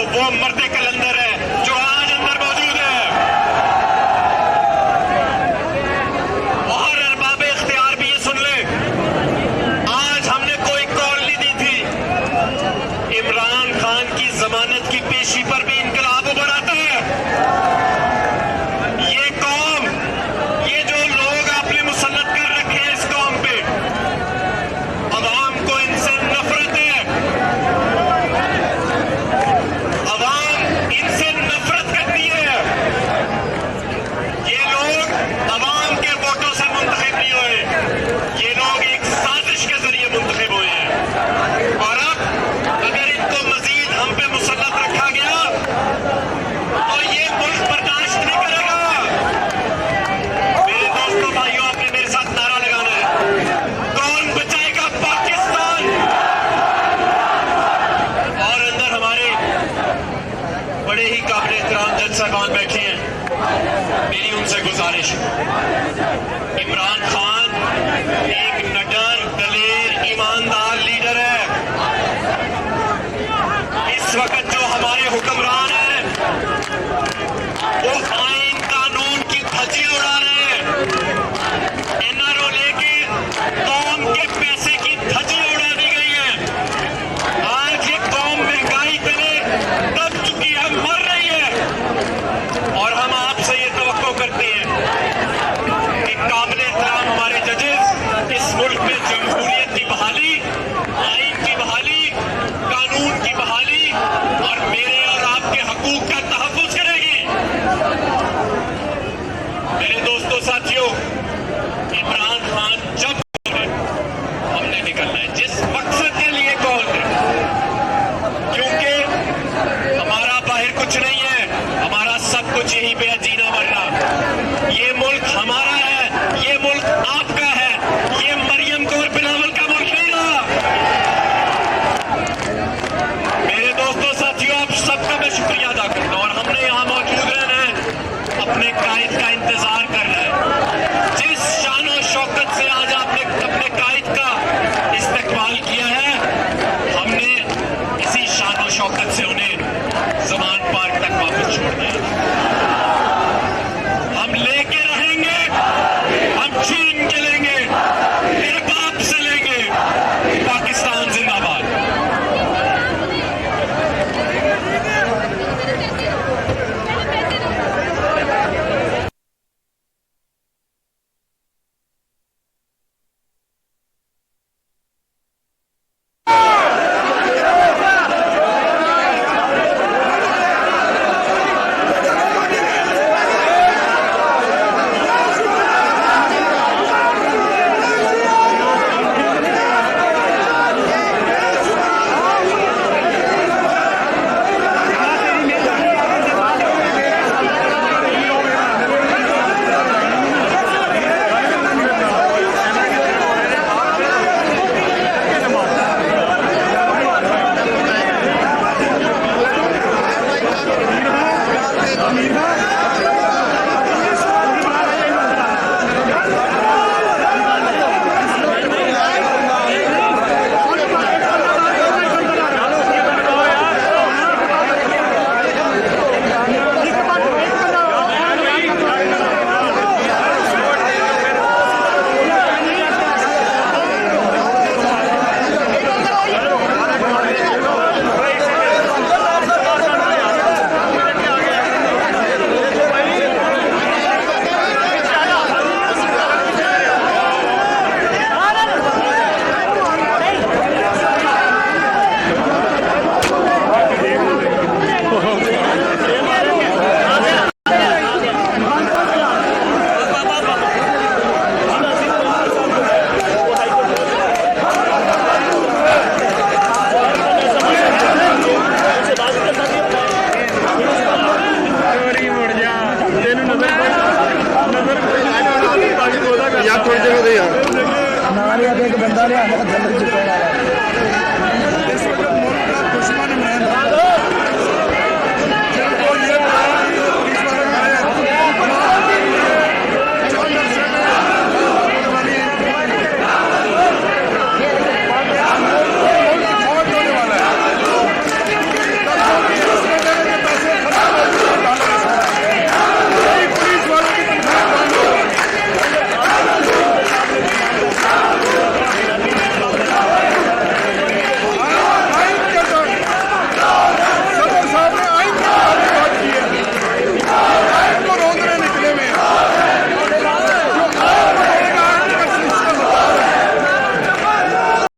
तो वो मर्द कलंदर है जो आज अंदर मौजूद है। और अरबाब इख्तियार भी ये सुन ले, आज हमने कोई कॉल नहीं दी थी। इमरान खान की जमानत की पेशी पर भी इनकलाब उभर आता है। ये कौम, ये जो लोग आपने मुसल्लत कर रखे हैं इस कौम पे, अवाम को इनसे नफरत है। अवाम इनसे नफरत करती है। ये लोग अवाम के वोटों से मुंतखब नहीं हुए, ये लोग एक साजिश के जरिए मुंतखब हुए हैं। और अब अगर इनको मजीद हम पे मुसल्लत रखा गया तो ये मुल्क बर्दाश्त नहीं करेगा। मेरे दोस्तों भाइयों, आपने मेरे साथ नारा लगाना है, कौन बचाएगा पाकिस्तान। और अंदर हमारे बड़े ही काबिल एहतराम जज साहबान बैठे हैं, मेरी उनसे गुजारिश, इमरान खान एक निडर, दलेर, ईमानदार लीडर है। इस वक्त जो हमारे हुक्मरान हैं वो आईन कानून की धज्जी उड़ा रहे हैं। एनआरओ लेके कौम के पैसे की धज्जी उड़ा दी गई है। आज ये कौम महंगाई तले दब चुकी है, मर रही है। और हम आपसे ये तवक्को करते हैं कि काबिल एहतराम हमारे जजेस इस मुल्क में जमहूरियत की बहाली, आईन की बहाली, कानून की बहाली और मेरे और आपके हकूक का तहफ्फुज़ करेगी। मेरे दोस्तों साथियों, इमरान खान जब हमने निकलना है जिस मकसद के लिए कॉल करें, क्योंकि हमारा बाहर कुछ नहीं है, हमारा सब कुछ यहीं पे है, जीना मरना। ये मुल्क हमारा है, ये मुल्क आपका है, ये मरियम कौर बिलावल का मुल्क नहीं रहा। मेरे दोस्तों साथियों, आप सबका मैं शुक्रिया अदा करता हूं। और हमने यहां मौजूद रहना है, अपने कायद का इंतजार